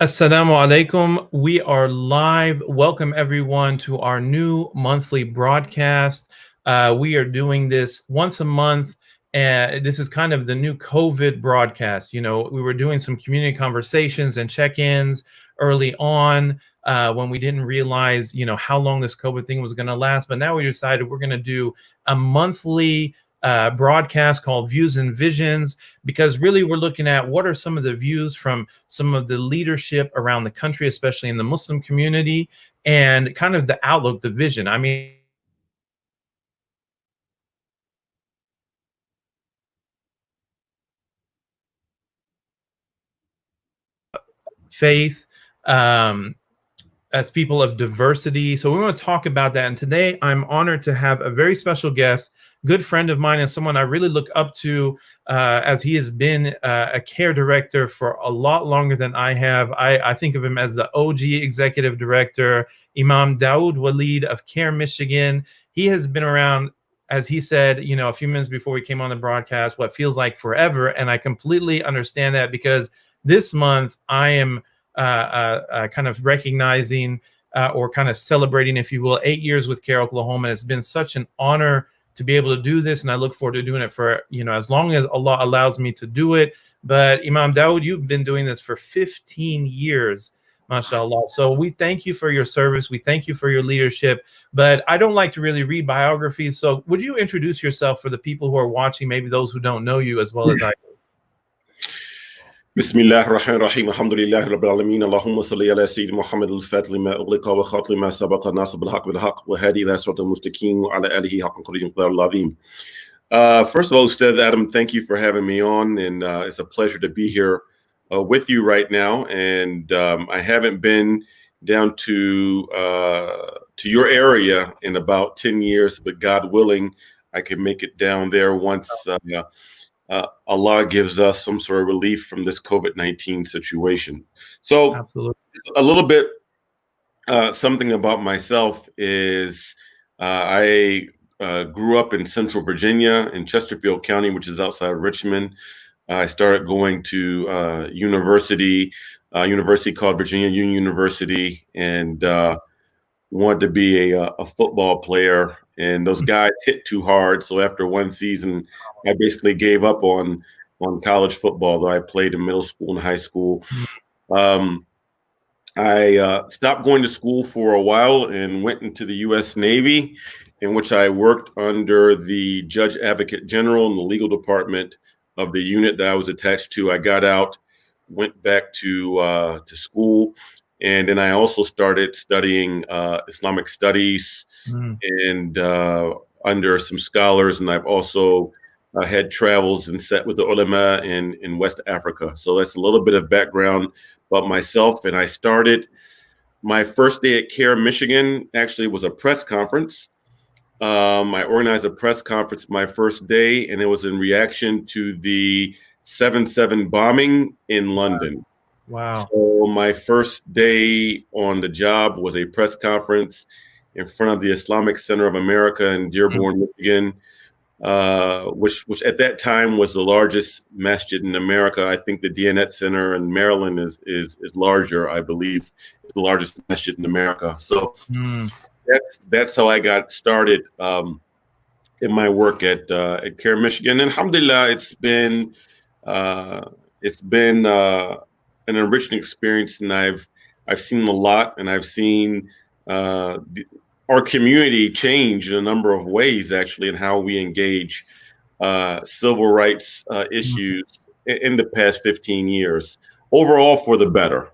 Assalamu alaikum. We are live. Welcome everyone to our new monthly broadcast. We are doing this once a month, and this is kind of the new COVID broadcast. You know, we were doing some community conversations and check-ins early on when we didn't realize, how long this COVID thing was going to last. But now we decided we're going to do a monthly broadcast called Views and Visions, because really we're looking at what are some of the views from some of the leadership around the country, especially in the Muslim community, and kind of the outlook, the vision. I mean, faith, as people of diversity. So we want to talk about that. And today I'm honored to have a very special guest, good friend of mine, and someone I really look up to, as he has been a CAIR director for a lot longer than I have. I think of him as the OG executive director, Imam Dawud Walid of CAIR Michigan. He has been around, as he said, a few minutes before we came on the broadcast, what feels like forever. And I completely understand that, because this month I am kind of recognizing or kind of celebrating, if you will, 8 years with CAIR Oklahoma. And it's been such an honor to be able to do this, and I look forward to doing it for, as long as Allah allows me to do it. But Imam Dawud, you've been doing this for 15 years, mashallah. So we thank you for your service. We thank you for your leadership. But I don't like to really read biographies. So would you introduce yourself for the people who are watching, maybe those who don't know you as well as I do? بسم الله الرحمن الرحيم الحمد لله رب العالمين اللهم صل على سيدنا محمد الفاتح لما أغلق وخاتم لما سبق الناصر بالحق بالحق وهادي إلى صراط المستقيم وعلى آله حق قدره ومقداره العظيم. First of all, Ustad Adam, thank you for having me on, and it's a pleasure to be here with you right now. And I haven't been down to your area in about 10 years, but God willing, I can make it down there once Allah gives us some sort of relief from this COVID-19 situation. So Absolutely. A little bit, something about myself is I grew up in Central Virginia in Chesterfield County, which is outside of Richmond. I started going to university called Virginia Union University, and wanted to be a football player. And those guys hit too hard. So after one season, I basically gave up on college football, though I played in middle school and high school. I stopped going to school for a while and went into the U.S. Navy, in which I worked under the Judge Advocate General in the legal department of the unit that I was attached to. I got out, went back to school, and then I also started studying Islamic studies and under some scholars, and I've also had travels and sat with the ulama in West Africa. So that's a little bit of background about myself. And I started my first day at CAIR Michigan, actually was a press conference. I organized a press conference my first day, and it was in reaction to the 7/7 bombing in London. Wow. So my first day on the job was a press conference in front of the Islamic Center of America in Dearborn, Michigan, which at that time was the largest masjid in America. I think the Diyanet Center in Maryland is larger. I believe it's the largest masjid in America. So that's how I got started in my work at CAIR Michigan. And alhamdulillah, it's been an enriching experience, and I've seen a lot, and I've seen our community change in a number of ways, actually, in how we engage civil rights issues in the past 15 years. Overall, for the better.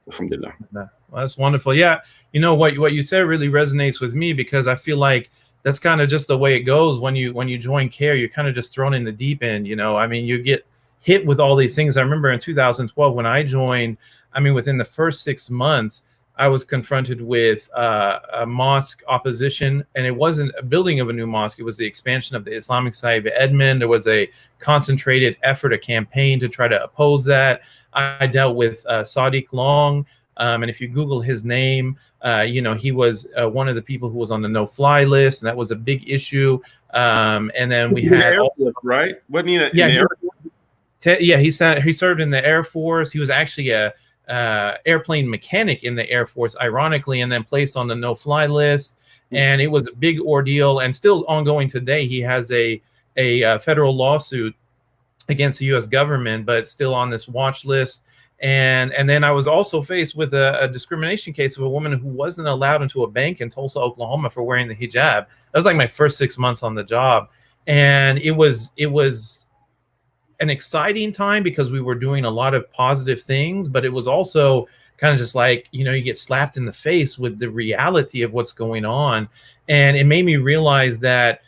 Alhamdulillah. Well, that's wonderful. Yeah, what you said really resonates with me, because I feel like that's kind of just the way it goes when you join CAIR. You're kind of just thrown in the deep end. I mean, you get hit with all these things. I remember in 2012 when I joined, I mean, within the first 6 months, I was confronted with a mosque opposition, and it wasn't a building of a new mosque. It was the expansion of the Islamic Society of Edmond. There was a concentrated effort, a campaign to try to oppose that. I dealt with Sadiq Long, and if you Google his name, he was one of the people who was on the no-fly list, and that was a big issue. And then we had also, right? Wasn't he? Yeah, he served in the Air Force. He was actually a airplane mechanic in the Air Force, ironically, and then placed on the no-fly list. And it was a big ordeal, and still ongoing today. He has a federal lawsuit against the U.S. government, but still on this watch list. And then I was also faced with a discrimination case of a woman who wasn't allowed into a bank in Tulsa, Oklahoma, for wearing the hijab. That was like my first 6 months on the job, and it was an exciting time because we were doing a lot of positive things, but it was also kind of just like, you get slapped in the face with the reality of what's going on. And it made me realize that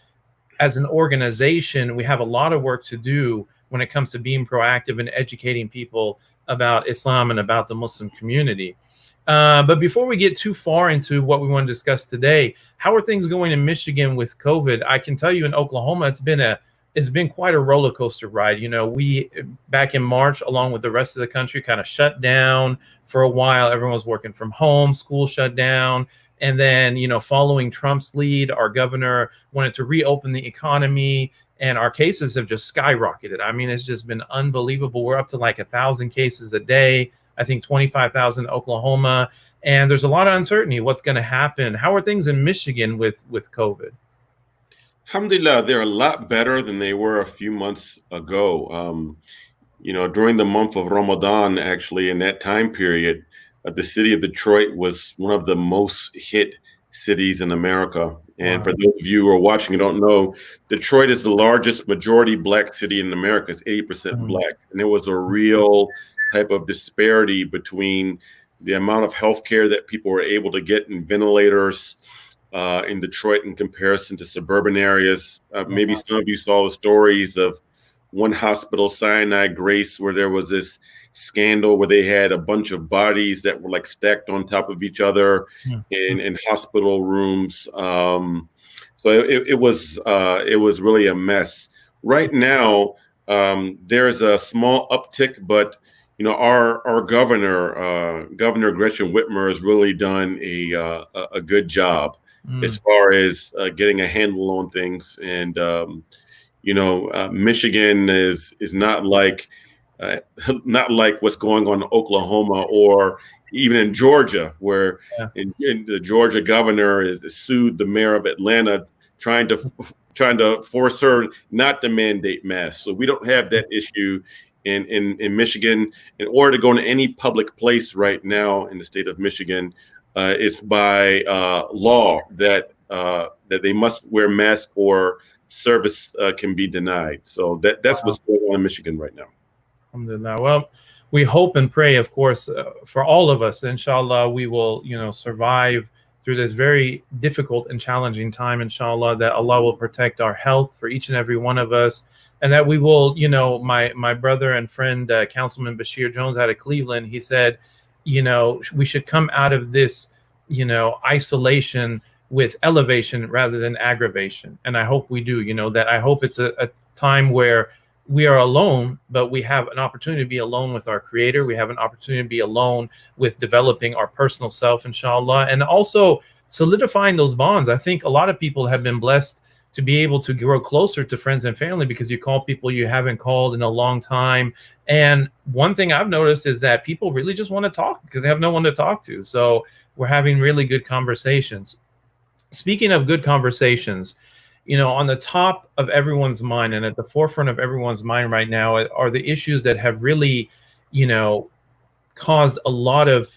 as an organization, we have a lot of work to do when it comes to being proactive and educating people about Islam and about the Muslim community. But before we get too far into what we want to discuss today, how are things going in Michigan with COVID? I can tell you in Oklahoma, it's been quite a roller coaster ride. We back in March, along with the rest of the country, kind of shut down for a while. Everyone was working from home, school shut down. And then, following Trump's lead, our governor wanted to reopen the economy, and our cases have just skyrocketed. I mean, it's just been unbelievable. We're up to like 1,000 cases a day. I think 25,000 in Oklahoma. And there's a lot of uncertainty. What's going to happen? How are things in Michigan with COVID? Alhamdulillah, they're a lot better than they were a few months ago. During the month of Ramadan, actually, in that time period, the city of Detroit was one of the most hit cities in America. And for those of you who are watching and don't know, Detroit is the largest majority Black city in America. It's 80% Black. And there was a real type of disparity between the amount of healthcare that people were able to get in ventilators in Detroit in comparison to suburban areas. Maybe some of you saw the stories of one hospital, Sinai Grace, where there was this scandal where they had a bunch of bodies that were like stacked on top of each other in hospital rooms. So it was really a mess. Right now, there's a small uptick, but our Governor Gretchen Whitmer has really done a good job as far as getting a handle on things. And Michigan is not like what's going on in Oklahoma or even in Georgia, where in the Georgia governor is sued the mayor of Atlanta, trying to force her not to mandate masks. So we don't have that issue in Michigan. In order to go into any public place right now in the state of Michigan, it's by law that they must wear masks or service can be denied. So that's what's going on in Michigan right now. Alhamdulillah. Well, we hope and pray, of course, for all of us. Inshallah, we will, survive through this very difficult and challenging time. Inshallah, that Allah will protect our health for each and every one of us, and that we will, my brother and friend, Councilman Bashir Jones out of Cleveland, he said, we should come out of this, isolation with elevation rather than aggravation. And I hope we do, that I hope it's a time where we are alone, but we have an opportunity to be alone with our Creator. We have an opportunity to be alone with developing our personal self, inshallah, and also solidifying those bonds. I think a lot of people have been blessed to be able to grow closer to friends and family because you call people you haven't called in a long time. And one thing I've noticed is that people really just want to talk because they have no one to talk to. So we're having really good conversations. Speaking of good conversations, on the top of everyone's mind and at the forefront of everyone's mind right now are the issues that have really, caused a lot of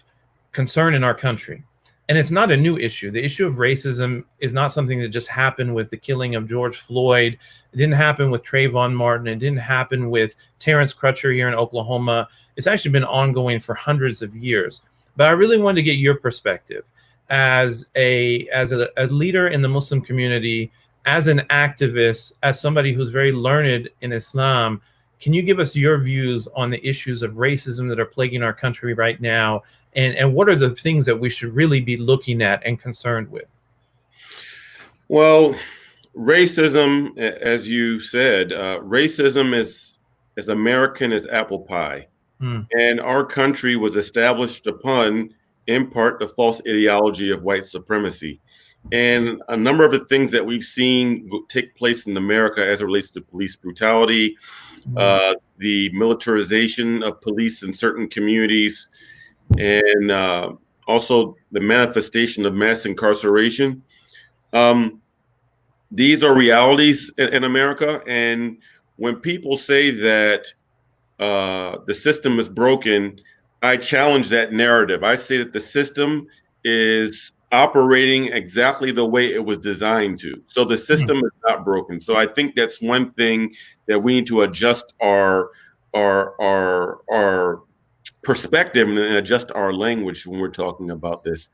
concern in our country. And it's not a new issue. The issue of racism is not something that just happened with the killing of George Floyd. It didn't happen with Trayvon Martin. It didn't happen with Terrence Crutcher here in Oklahoma. It's actually been ongoing for hundreds of years. But I really wanted to get your perspective as a leader in the Muslim community, as an activist, as somebody who's very learned in Islam. Can you give us your views on the issues of racism that are plaguing our country right now? And what are the things that we should really be looking at and concerned with? Well, racism, as you said, racism is as American as apple pie. And our country was established upon, in part, the false ideology of white supremacy. And a number of the things that we've seen take place in America as it relates to police brutality, the militarization of police in certain communities, and also the manifestation of mass incarceration. Um, these are realities in America, and when people say that the system is broken, I challenge that narrative. I say that the system is operating exactly the way it was designed to. So the system is not broken. So I think that's one thing that we need to adjust our perspective and adjust our language when we're talking about this.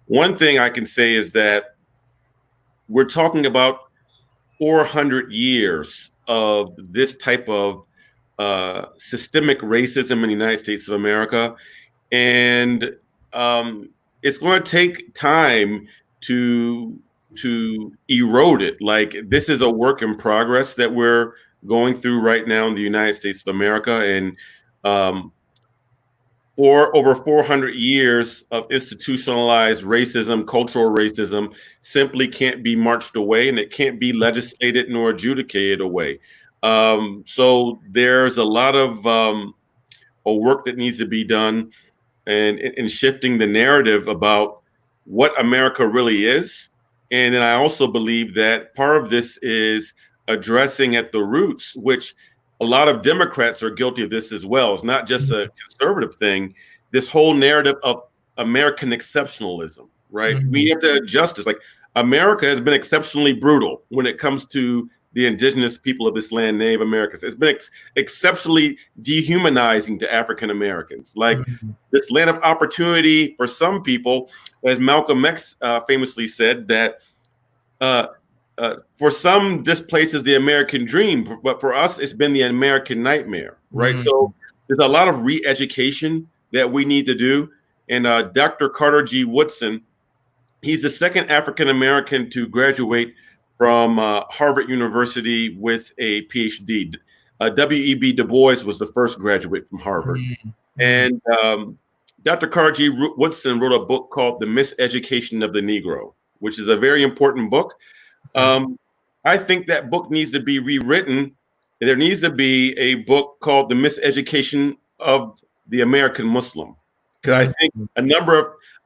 One thing I can say is that we're talking about 400 years of this type of systemic racism in the United States of America, and it's going to take time to erode it. Like, this is a work in progress that we're going through right now in the United States of America, and for over 400 years of institutionalized racism, cultural racism, simply can't be marched away, and it can't be legislated nor adjudicated away. So there's a lot of work that needs to be done, and in shifting the narrative about what America really is. And then I also believe that part of this is addressing at the roots, which a lot of Democrats are guilty of this as well. It's not just a conservative thing. This whole narrative of American exceptionalism, right? Mm-hmm. We have to adjust this. Like, America has been exceptionally brutal when it comes to the indigenous people of this land, Native Americans. It's been exceptionally dehumanizing to African Americans. Like, this land of opportunity for some people, as Malcolm X famously said, that for some, this place is the American dream, but for us, it's been the American nightmare, right? So there's a lot of re-education that we need to do. And Dr. Carter G. Woodson, he's the second African American to graduate from Harvard University with a PhD. W.E.B. Du Bois was the first graduate from Harvard. And Dr. Carter G. Woodson wrote a book called The Miseducation of the Negro, which is a very important book. I think that book needs to be rewritten. There needs to be a book called The Miseducation of the American Muslim. Because I think a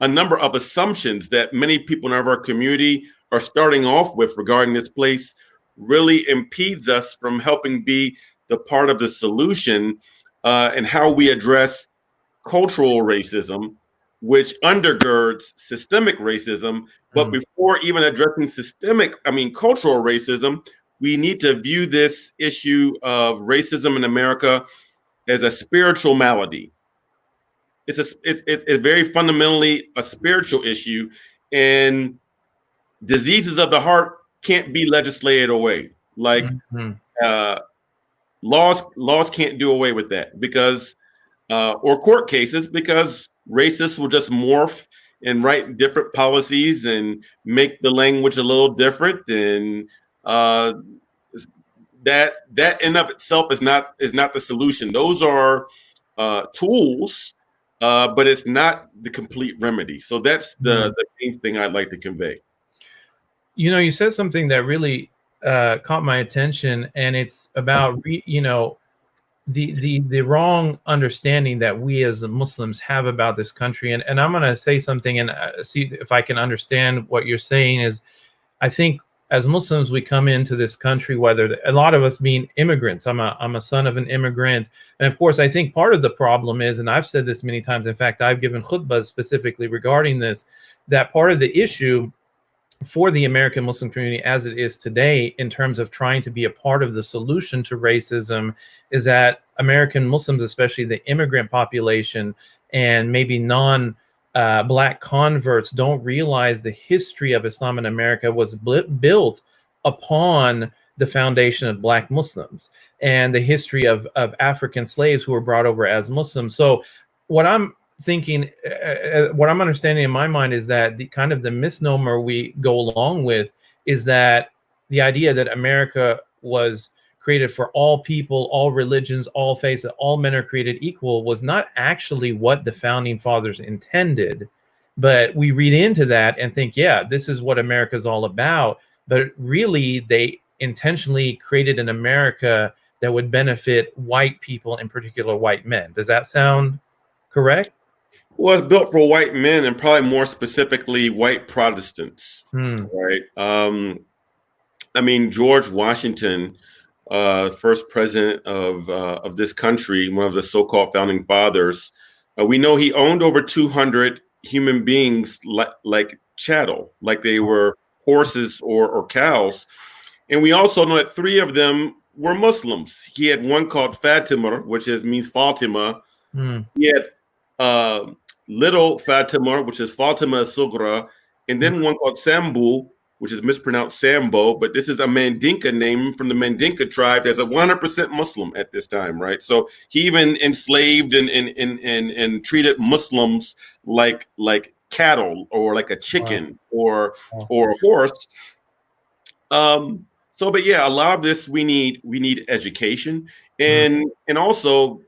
number of assumptions that many people in our community are starting off with regarding this place really impedes us from helping be the part of the solution, and how we address cultural racism, which undergirds systemic racism. But before even addressing cultural racism, we need to view this issue of racism in America as a spiritual malady. It's very fundamentally a spiritual issue, and diseases of the heart can't be legislated away. Like, laws can't do away with that, because or court cases, because racists will just morph and write different policies and make the language a little different, and that in of itself is not the solution. Those are tools, but it's not the complete remedy. So that's the main thing I'd like to convey. You know, you said something that really caught my attention, and it's about the wrong understanding that we as Muslims have about this country. And I'm going to say something and see if I can understand what you're saying. Is, I think as Muslims, we come into this country, whether a lot of us being immigrants. I'm a son of an immigrant, and of course, I think part of the problem is, and I've said this many times. In fact, I've given khutbahs specifically regarding this. That part of the issue for the American Muslim community as it is today, in terms of trying to be a part of the solution to racism, is that American Muslims, especially the immigrant population and maybe non-Black converts, don't realize the history of Islam in America was built upon the foundation of Black Muslims and the history of African slaves who were brought over as Muslims. So what I'm thinking, what I'm understanding in my mind, is that the kind of the misnomer we go along with is that the idea that America was created for all people, all religions, all faiths, that all men are created equal, was not actually what the founding fathers intended. But we read into that and think, yeah, this is what America is all about. But really, they intentionally created an America that would benefit white people, in particular white men. Does that sound correct? Well, it's built for white men and probably more specifically white Protestants, Hmm. right? I mean, George Washington, first president of this country, one of the so-called founding fathers, we know he owned over 200 human beings like chattel, like they were horses or cows. And we also know that three of them were Muslims. He had one called Fatima, which means Fatima. Hmm. He had uh, little Fatima, which is Fatima Sugra, and Hmm. then one called Sambu, which is mispronounced Sambo, but this is a Mandinka name from the Mandinka tribe that's a 100% Muslim at this time, right? So he even enslaved and treated Muslims like cattle or like a Wow. chicken or Wow. a horse. But yeah, a lot of this we need education Hmm. and also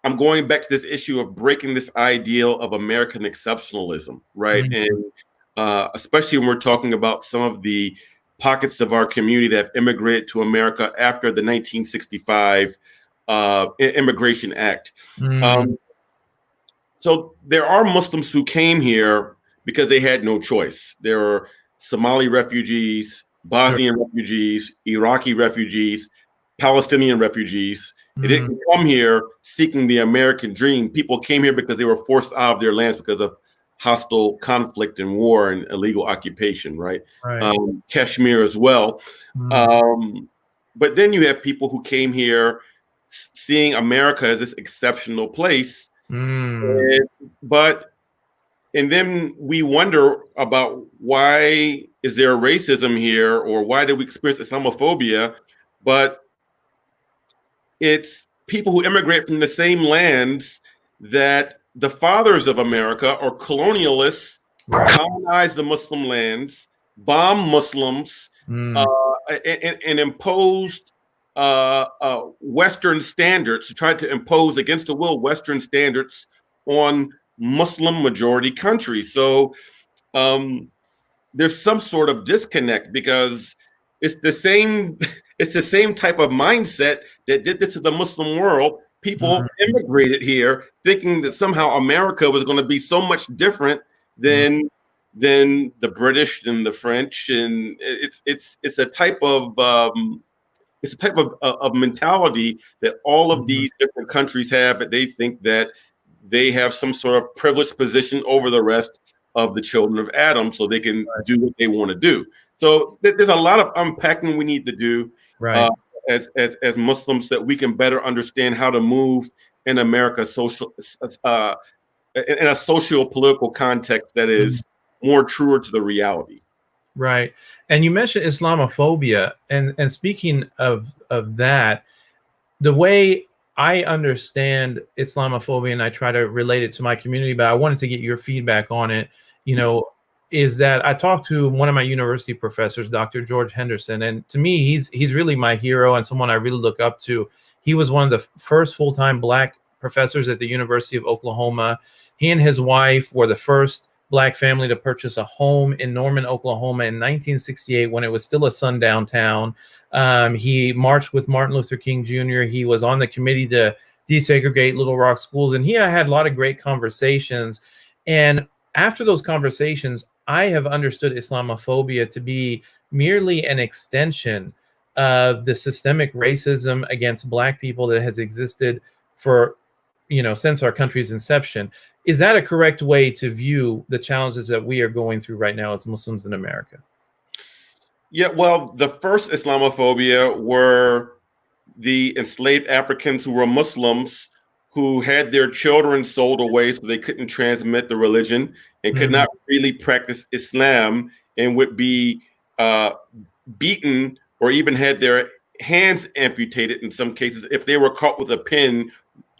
I'm going back to this issue of breaking this ideal of American exceptionalism, right? Hmm. And especially when we're talking about some of the pockets of our community that have immigrated to America after the 1965 Immigration Act. Hmm. Um, so there are Muslims who came here because they had no choice. There were Somali refugees, Sure. Bosnian refugees, Iraqi refugees, Palestinian refugees. They Hmm. didn't come here seeking the American dream. People came here because they were forced out of their lands because of hostile conflict and war and illegal occupation, right? Right. Kashmir as well. Hmm. Um, but then you have people who came here seeing America as this exceptional place Hmm. and, but and then we wonder about why is there racism here or why did we experience Islamophobia? But it's people who immigrate from the same lands that the fathers of America or colonialists Right. colonized the Muslim lands, bombed Muslims, uh, Hmm. and imposed Western standards, tried to impose against the will Western standards on Muslim majority countries. So um, there's some sort of disconnect because it's the same it's the same type of mindset that did this to the Muslim world. People Hmm. immigrated here thinking that somehow America was going to be so much different Hmm. than the British and the French, and it's a type of of mentality that all of Hmm. these different countries have, that they think that they have some sort of privileged position over the rest of the children of Adam so they can Right. do what they want to do. So there's a lot of unpacking we need to do uh, Right. as Muslims that we can better understand how to move in America uh, in a social political context that Hmm. is more truer to the reality. Right. And you mentioned Islamophobia, and speaking of that, the way I understand Islamophobia, and I try to relate it to my community, but I wanted to get your feedback on it, you know, is that I talked to one of my university professors, Dr. George Henderson, and to me, he's really my hero and someone I really look up to. He was one of the first full-time Black professors at the University of Oklahoma. He and his wife were the first Black family to purchase a home in Norman, Oklahoma in 1968 when it was still a sundown town. He marched with Martin Luther King Jr. He was on the committee to desegregate Little Rock schools, and he had a lot of great conversations. And after those conversations, I have understood Islamophobia to be merely an extension of the systemic racism against Black people that has existed for, since our country's inception. Is that a correct way to view the challenges that we are going through right now as Muslims in America? Yeah, well, the first Islamophobia were the enslaved Africans who were Muslims who had their children sold away so they couldn't transmit the religion and could Mm. not really practice Islam and would be uh, beaten or even had their hands amputated in some cases if they were caught with a pen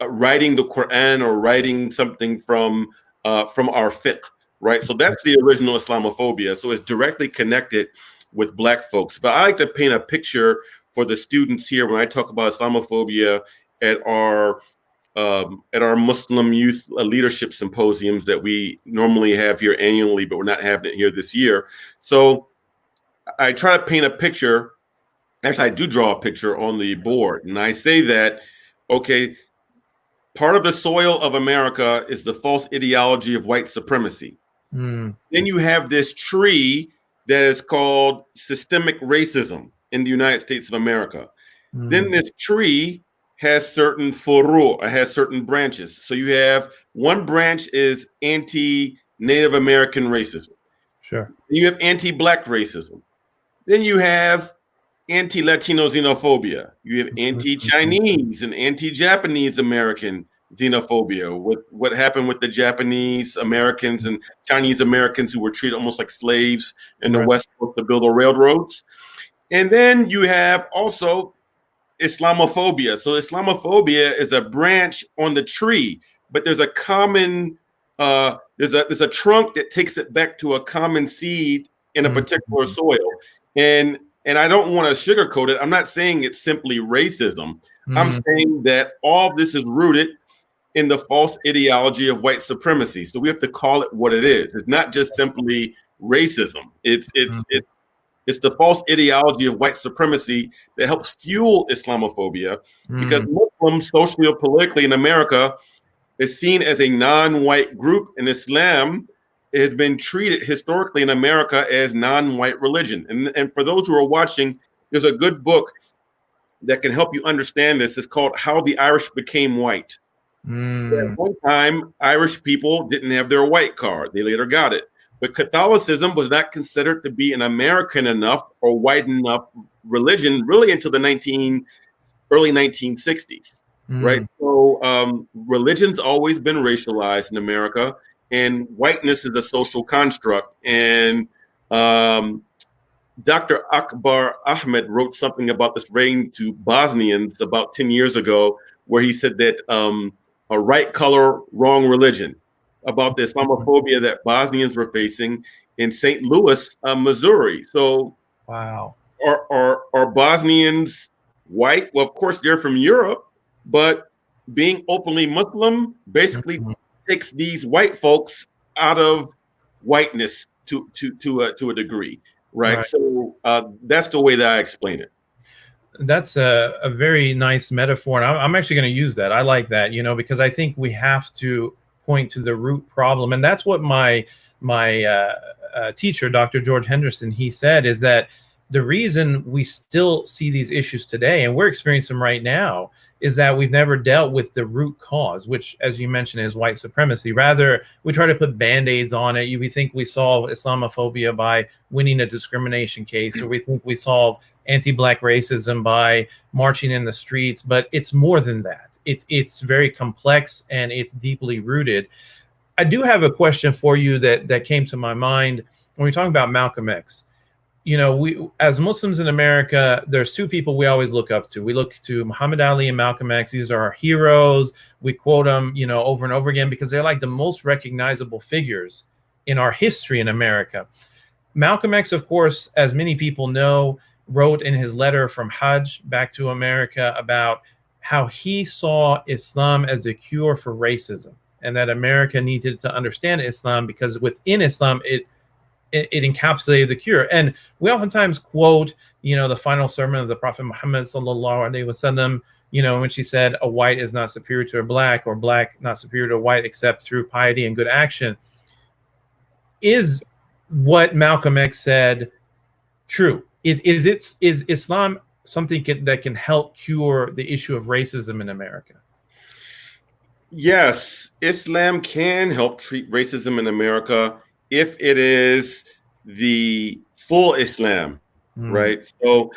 writing the Quran or writing something from our fiqh, right? So that's the original Islamophobia. So it's directly connected with Black folks. But I like to paint a picture for the students here when I talk about Islamophobia at our Muslim youth leadership symposiums that we normally have here annually, but we're not having it here this year. So I try to paint a picture. Actually, I do draw a picture on the board, and I say that, okay, part of the soil of America is the false ideology of white supremacy. Mm. Then you have this tree that is called systemic racism in the United States of America. Then this tree has certain furu, it has certain branches. So you have one branch is anti-Native American racism. Sure. You have anti-Black racism. Then you have anti-Latino xenophobia. You have anti-Chinese and anti-Japanese American xenophobia with what happened with the Japanese Americans and Chinese Americans who were treated almost like slaves in the West Coast to build the railroads. And then you have also Islamophobia. So Islamophobia is a branch on the tree, but there's a common there's a trunk that takes it back to a common seed in a particular soil. And I don't want to sugarcoat it. I'm not saying it's simply racism. I'm saying that all of this is rooted in the false ideology of white supremacy. So we have to call it what it is. It's not just simply racism. It's the false ideology of white supremacy that helps fuel Islamophobia, because Muslims, socially or politically in America, is seen as a non-white group, and Islam has been treated historically in America as non-white religion. And for those who are watching, there's a good book that can help you understand this. It's called How the Irish Became White. At one time, Irish people didn't have their white card. They later got it. But Catholicism was not considered to be an American enough or white enough religion really until the early 1960s, right? So religion's always been racialized in America, and whiteness is a social construct. And Dr. Akbar Ahmed wrote something about this relating to Bosnians about 10 years ago, where he said that a right color, wrong religion, about the Islamophobia that Bosnians were facing in St. Louis, Missouri. So, wow, are Bosnians white? Well, of course they're from Europe, but being openly Muslim basically takes these white folks out of whiteness to a degree, right? So that's the way that I explain it. That's a very nice metaphor, and I'm actually going to use that. I like that, because I think we have to point to the root problem, and that's what my teacher, Dr. George Henderson, he said, is that the reason we still see these issues today, and we're experiencing them right now, is that we've never dealt with the root cause, which, as you mentioned, is white supremacy. Rather, we try to put band-aids on it. We think we solve Islamophobia by winning a discrimination case, or we think we solve anti-Black racism by marching in the streets, but it's more than that. It's very complex and it's deeply rooted. I do have a question for you that came to my mind when we talk about Malcolm X. We, as Muslims in America, there's two people we always look up to. We look to Muhammad Ali and Malcolm X. These are our heroes. We quote them, over and over again, because they're like the most recognizable figures in our history in America. Malcolm X, of course, as many people know, wrote in his letter from Hajj back to America about how he saw Islam as a cure for racism, and that America needed to understand Islam because within Islam, it encapsulated the cure. And we oftentimes quote, the final sermon of the Prophet Muhammad sallallahu alaihi wasallam, when she said, a white is not superior to a black, or black not superior to a white, except through piety and good action. Is what Malcolm X said true? Is Islam something that can help cure the issue of racism in America? Yes, Islam can help treat racism in America if it is the full Islam, right? So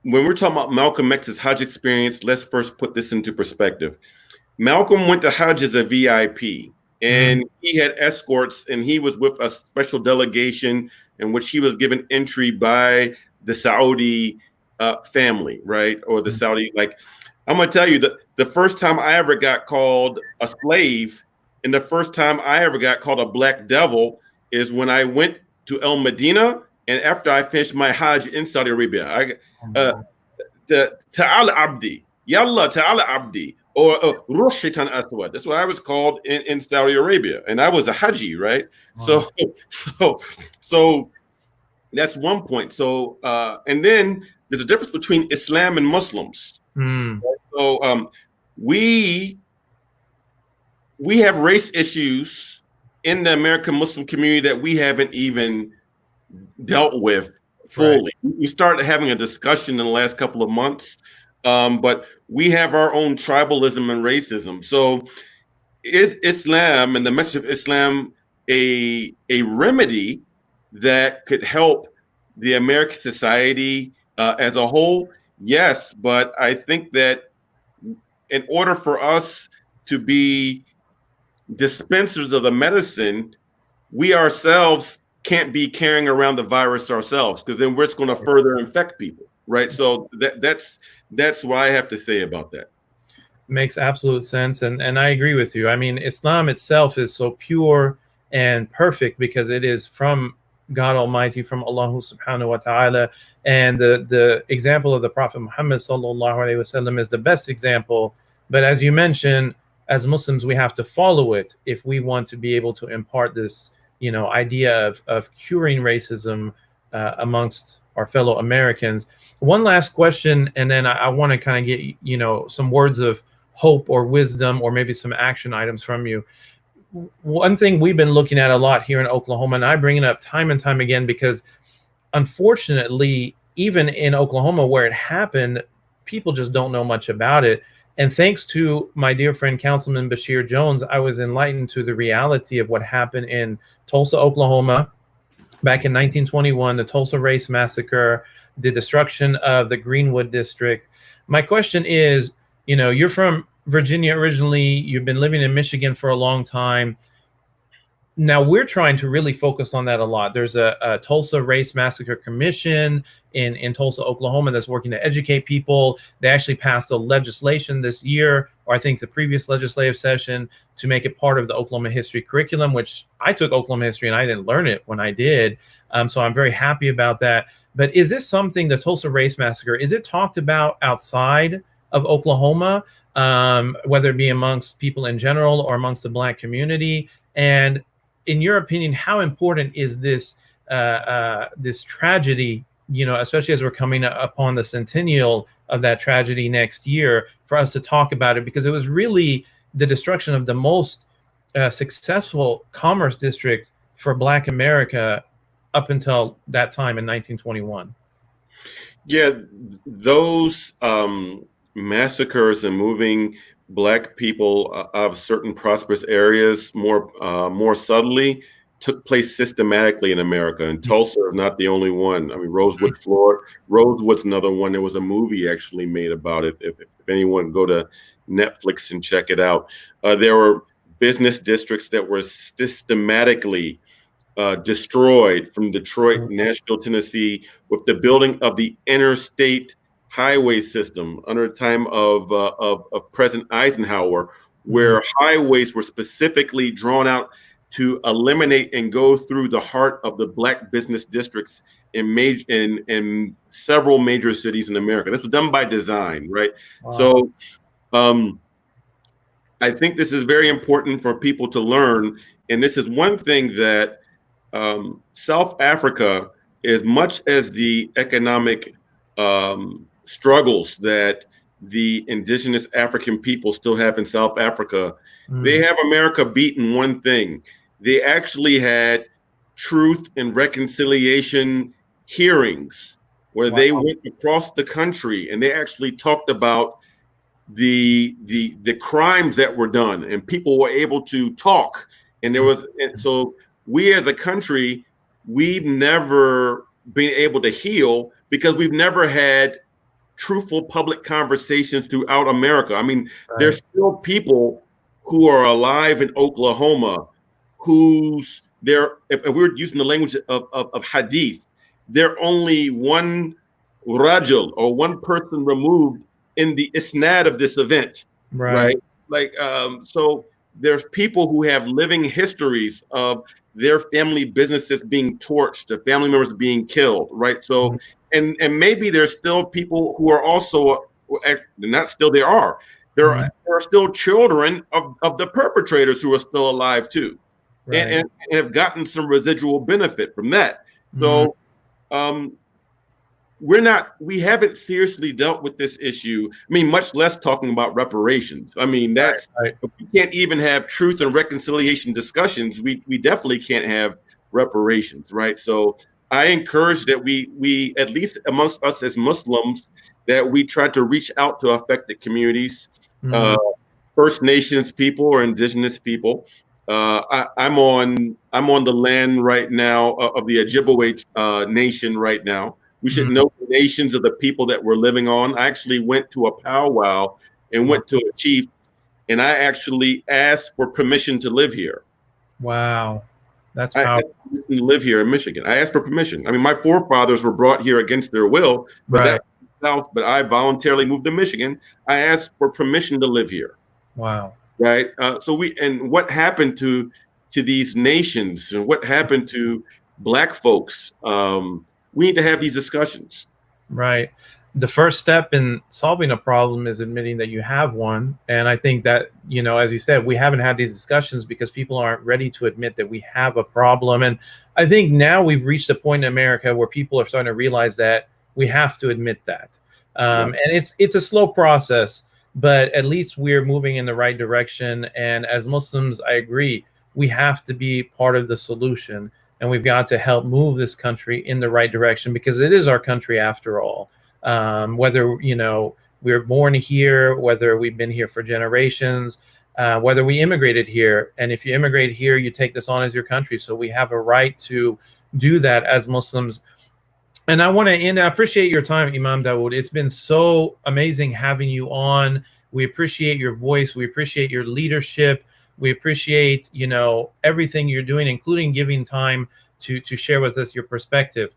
when we're talking about Malcolm X's Hajj experience, let's first put this into perspective. Malcolm went to Hajj as a VIP, and he had escorts, and he was with a special delegation in which he was given entry by the Saudi family, right? Or the Saudi, I'm gonna tell you that the first time I ever got called a slave, and the first time I ever got called a black devil, is when I went to El Medina, and after I finished my Hajj in Saudi Arabia, Ta'ala Abdi, Yalla Ta'ala Abdi, or Ruh Shaitan Aswad. That's what I was called in Saudi Arabia, and I was a Haji, right? Wow. So that's one point. So and then there's a difference between Islam and Muslims. Right? So we we have race issues in the American Muslim community that we haven't even dealt with fully. Right. We started having a discussion in the last couple of months, but we have our own tribalism and racism. So is Islam and the message of Islam a remedy that could help the American society as a whole? Yes, but I think that in order for us to be dispensers of the medicine, we ourselves can't be carrying around the virus ourselves, because then we're just going to further infect people, right? So that's what I have to say about that. Makes absolute sense, and I agree with you. I mean, Islam itself is so pure and perfect because it is from God Almighty, from Allah subhanahu wa ta'ala, and the example of the Prophet Muhammad sallallahu alaihi wasallam is the best example. But as you mentioned, as Muslims, we have to follow it if we want to be able to impart this, idea of curing racism amongst our fellow Americans. One last question, and then I want to kind of get some words of hope or wisdom, or maybe some action items from you. One thing we've been looking at a lot here in Oklahoma, and I bring it up time and time again because unfortunately, even in Oklahoma where it happened, people just don't know much about it. And thanks to my dear friend, Councilman Bashir Jones, I was enlightened to the reality of what happened in Tulsa, Oklahoma, back in 1921, the Tulsa Race Massacre, the destruction of the Greenwood District. My question is, you're from Virginia originally, you've been living in Michigan for a long time. Now we're trying to really focus on that a lot. There's a Tulsa Race Massacre Commission in Tulsa, Oklahoma, that's working to educate people. They actually passed a legislation this year, or I think the previous legislative session, to make it part of the Oklahoma history curriculum, which I took Oklahoma history and I didn't learn it when I did. So I'm very happy about that. But is this something, the Tulsa Race Massacre, is it talked about outside of Oklahoma, whether it be amongst people in general or amongst the Black community? And in your opinion, how important is this this tragedy, especially as we're coming upon the centennial of that tragedy next year, for us to talk about it? Because it was really the destruction of the most successful commerce district for Black America up until that time in 1921. Yeah, those massacres and moving Black people out of certain prosperous areas more subtly took place systematically in America. And Tulsa is not the only one. I mean, Rosewood, Florida. Rosewood's another one. There was a movie actually made about it. If anyone go to Netflix and check it out. There were business districts that were systematically destroyed, from Detroit, Nashville, Tennessee, with the building of the interstate highway system under the time of President Eisenhower, where highways were specifically drawn out to eliminate and go through the heart of the Black business districts in several major cities in America. This was done by design, right? Wow. So I think this is very important for people to learn. And this is one thing that South Africa, as much as the economic struggles that the indigenous African people still have in South Africa, they have America beat in one thing. They actually had truth and reconciliation hearings where they went across the country and they actually talked about the crimes that were done, and people were able to talk. And so we as a country, we've never been able to heal because we've never had truthful public conversations throughout America. I mean, there's still people who are alive in Oklahoma if we were using the language of hadith, they're only one rajul, or one person removed in the isnad of this event, right? Like, so there's people who have living histories of their family businesses being torched, their family members being killed, right? So, and maybe there's still people who are also, not still, there are still children of the perpetrators who are still alive too, and have gotten some residual benefit from that. So, we haven't seriously dealt with this issue. I mean, much less talking about reparations. I mean, that's, Right. if we can't even have truth and reconciliation discussions, we definitely can't have reparations, right? So I encourage that we at least amongst us as Muslims, that we try to reach out to affected communities, Mm, First Nations people or indigenous people. I'm on the land right now of the Ojibwe nation right now. We should mm, know the nations of the people that we're living on. I actually went to a powwow and went to a chief, and I actually asked for permission to live here. wow. That's I asked powerful. permission to live here in Michigan. I asked for permission. I mean, my forefathers were brought here against their will, but Right. South. But I voluntarily moved to Michigan. I asked for permission to live here. Wow. Right. And what happened to these nations, and what happened to Black folks? We need to have these discussions. Right. The first step in solving a problem is admitting that you have one. And I think that, as you said, we haven't had these discussions because people aren't ready to admit that we have a problem. And I think now we've reached a point in America where people are starting to realize that we have to admit that. Right. And it's a slow process, but at least we're moving in the right direction. And as Muslims, I agree, we have to be part of the solution. And we've got to help move this country in the right direction because it is our country after all. Whether we're born here, whether we've been here for generations, whether we immigrated here, and if you immigrate here, you take this on as your country. So we have a right to do that as Muslims. And I want to end. I appreciate your time, Imam Dawud. It's been so amazing having you on. We appreciate your voice. We appreciate your leadership. We appreciate, everything you're doing, including giving time to share with us your perspective.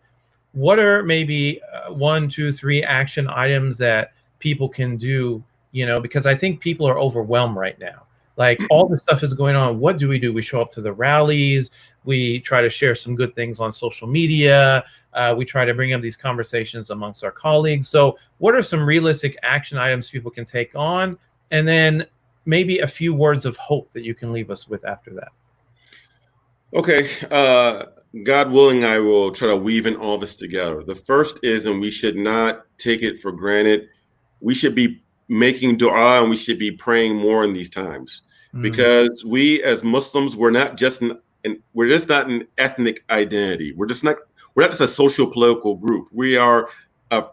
What are maybe 1, 2, 3 action items that people can do? Because I think people are overwhelmed right now. Like all this stuff is going on. What do? We show up to the rallies. We try to share some good things on social media. We try to bring up these conversations amongst our colleagues. So what are some realistic action items people can take on? And then maybe a few words of hope that you can leave us with after that. Okay. God willing, I will try to weave in all this together. The first is, and we should not take it for granted, we should be making dua and we should be praying more in these times, because we as Muslims, we're not just an ethnic identity. We're not just a social political group. We are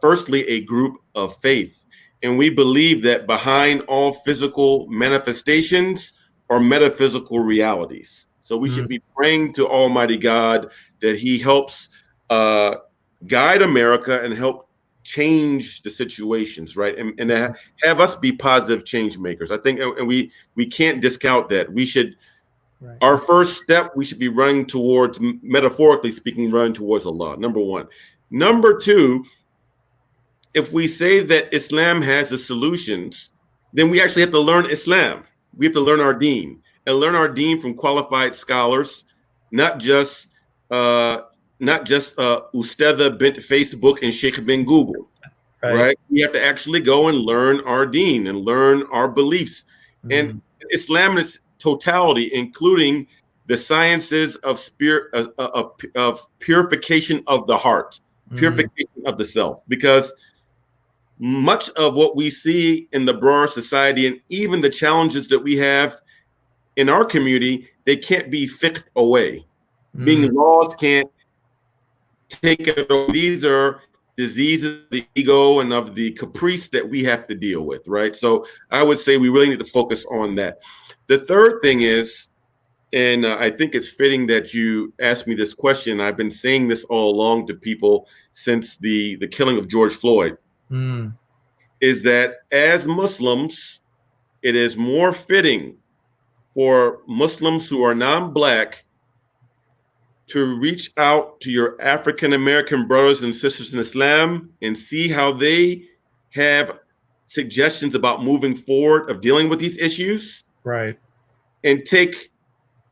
firstly a group of faith. And we believe that behind all physical manifestations are metaphysical realities. So we should be praying to Almighty God that He helps guide America and help change the situations, right? And have us be positive change makers. I think, and we can't discount that. We should, right. Our first step, we should be running towards, metaphorically speaking, running towards Allah, number one. Number two, if we say that Islam has the solutions, then we actually have to learn Islam. We have to learn our deen. And learn our deen from qualified scholars, not just Ustadha bint Facebook and Sheikh bin Google, right? We have to actually go and learn our deen and learn our beliefs. And Islam in its totality, including the sciences of spirit, of purification of the heart, purification of the self, because much of what we see in the broader society and even the challenges that we have in our community, they can't be fixed away. Being laws can't take it away. These are diseases of the ego and of the caprice that we have to deal with, right? So I would say we really need to focus on that. The third thing is, and I think it's fitting that you asked me this question. I've been saying this all along to people since the killing of George Floyd, is that as Muslims, it is more fitting for Muslims who are non-Black to reach out to your African-American brothers and sisters in Islam and see how they have suggestions about moving forward of dealing with these issues. Right. And take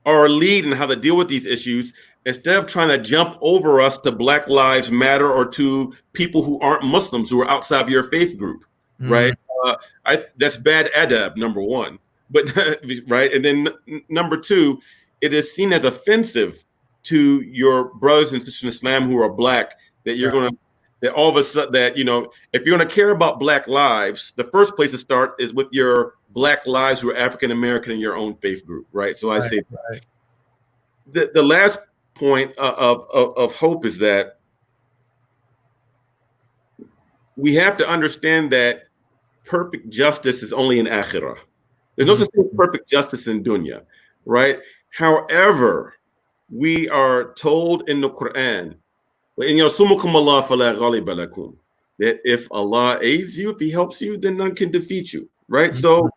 our lead in how to deal with these issues instead of trying to jump over us to Black Lives Matter or to people who aren't Muslims, who are outside of your faith group, right? That's bad adab, number one. But right, and then number two, it is seen as offensive to your brothers and sisters in Islam who are Black that you're going to that all of a sudden that, you know, if you're going to care about Black lives, the first place to start is with your Black lives who are African American in your own faith group, right? So I Right, say right. the last point of hope is that we have to understand that perfect justice is only in akhirah. There's no such thing as perfect justice in dunya, right? However, we are told in the Quran, that if Allah aids you, if He helps you, then none can defeat you, right? So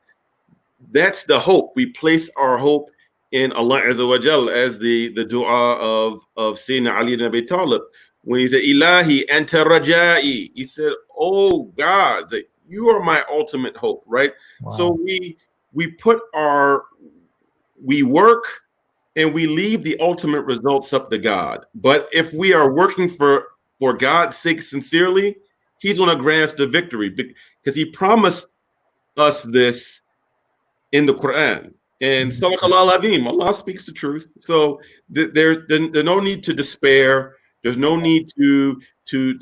that's the hope. We place our hope in Allah Azza wa Jal, as the dua of Sayyidina Ali ibn Abi Talib, when he said, Ilahi anta rajai. He said, oh God, that you are my ultimate hope, right? Wow. So we work and we leave the ultimate results up to God. But if we are working for God's sake sincerely, He's going to grant us the victory, because He promised us this in the Quran. And Sadaqallah al-Azim, Allah speaks the truth. So there's no need to despair. There's no need to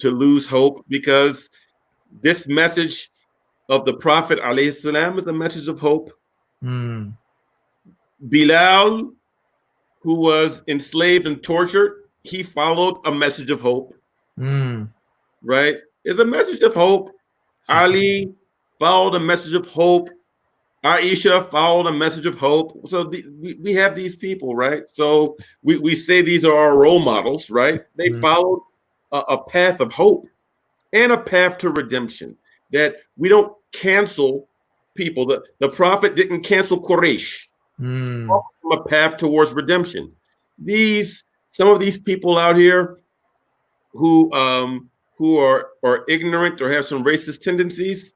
lose hope, because this message of the Prophet alayhi salam is a message of hope. Bilal, who was enslaved and tortured, he followed a message of hope. Right? It's a message of hope. Ali followed a message of hope. Aisha followed a message of hope. So we have these people, right? So we say these are our role models, right? They followed a path of hope and a path to redemption, that we don't cancel people. The Prophet didn't cancel Quraysh. A path towards redemption. Some of these people out here who are ignorant or have some racist tendencies,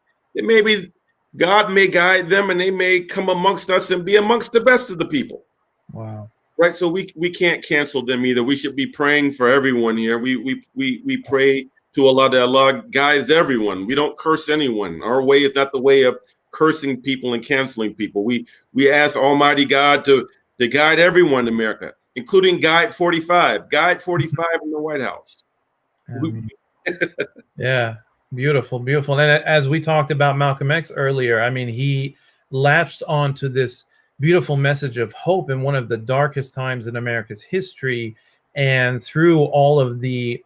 God may guide them, and they may come amongst us and be amongst the best of the people. Wow. Right. So we can't cancel them either. We should be praying for everyone here. We pray to Allah that Allah guides everyone. We don't curse anyone. Our way is not the way of cursing people and canceling people. We ask Almighty God to guide everyone in America, including Guide 45 in the White House. Yeah, beautiful. And as we talked about Malcolm X earlier, I mean, he latched onto this beautiful message of hope in one of the darkest times in America's history, and through all of the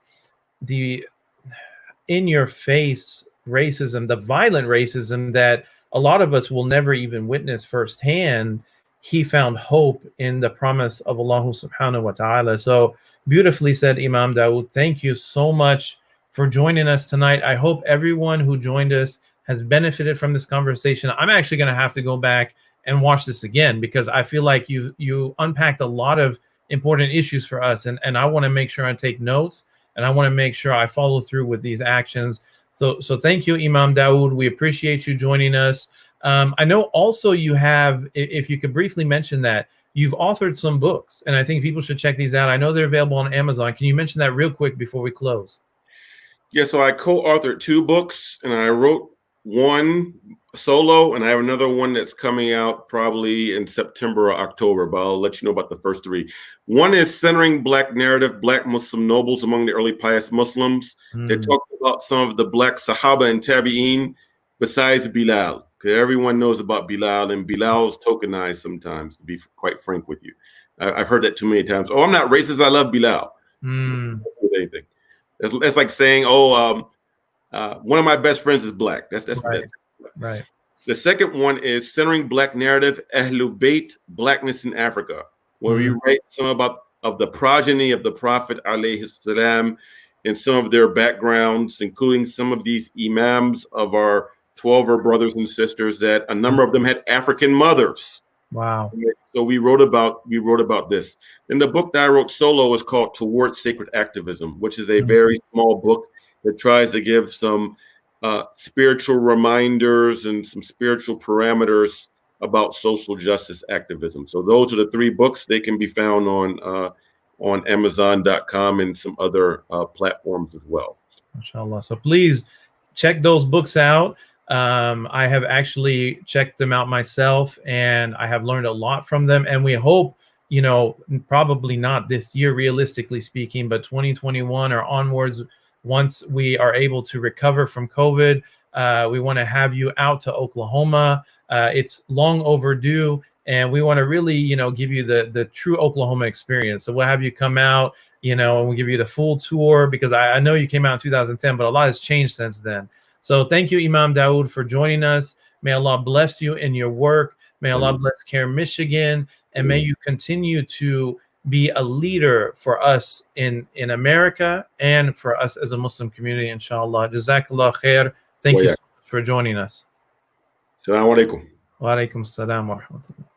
in-your-face racism, the violent racism that a lot of us will never even witness firsthand, he found hope in the promise of Allah subhanahu wa ta'ala. So beautifully said, Imam Dawud. Thank you so much for joining us tonight. I hope everyone who joined us has benefited from this conversation. I'm actually going to have to go back and watch this again, because I feel like you unpacked a lot of important issues for us, and I want to make sure I take notes, and I want to make sure I follow through with these actions. So thank you, Imam Dawud. We appreciate you joining us. I know also you have, if you could briefly mention that, you've authored some books, and I think people should check these out. I know they're available on Amazon. Can you mention that real quick before we close? Yeah, so I co-authored 2 books, and I wrote one solo, and I have another one that's coming out probably in September or October, but I'll let you know about the first 3. One is Centering Black Narrative, Black Muslim Nobles Among the Early Pious Muslims. That talks about some of the Black Sahaba and Tabi'een besides Bilal. Because everyone knows about Bilal, and Bilal's tokenized sometimes, to be quite frank with you. I've heard that too many times. Oh, I'm not racist, I love Bilal. Anything. It's like saying, one of my best friends is black. That's right. The second one is Centering Black Narrative, Ahlul Bayt, Blackness in Africa, where we write some of the progeny of the Prophet alayhi salam, and some of their backgrounds, including some of these imams of our 12 brothers and sisters, that a number of them had African mothers. Wow. So we wrote about this. And the book that I wrote solo is called Towards Sacred Activism, which is a very small book that tries to give some spiritual reminders and some spiritual parameters about social justice activism. So those are the 3 books. They can be found on Amazon.com and some other platforms as well. MashaAllah. So please check those books out. I have actually checked them out myself, and I have learned a lot from them. And we hope, probably not this year, realistically speaking, but 2021 or onwards, once we are able to recover from COVID, we want to have you out to Oklahoma. It's long overdue, and we want to really, give you the true Oklahoma experience. So we'll have you come out, and we'll give you the full tour, because I know you came out in 2010, but a lot has changed since then. So thank you, Imam Dawud, for joining us. May Allah bless you in your work. May Allah bless CAIR Michigan, and may you continue to be a leader for us in America and for us as a Muslim community, inshallah. Jazakallah khair. Thank you so much for joining us. Assalamu alaikum. Wa alaikum assalam wa rahmatullah.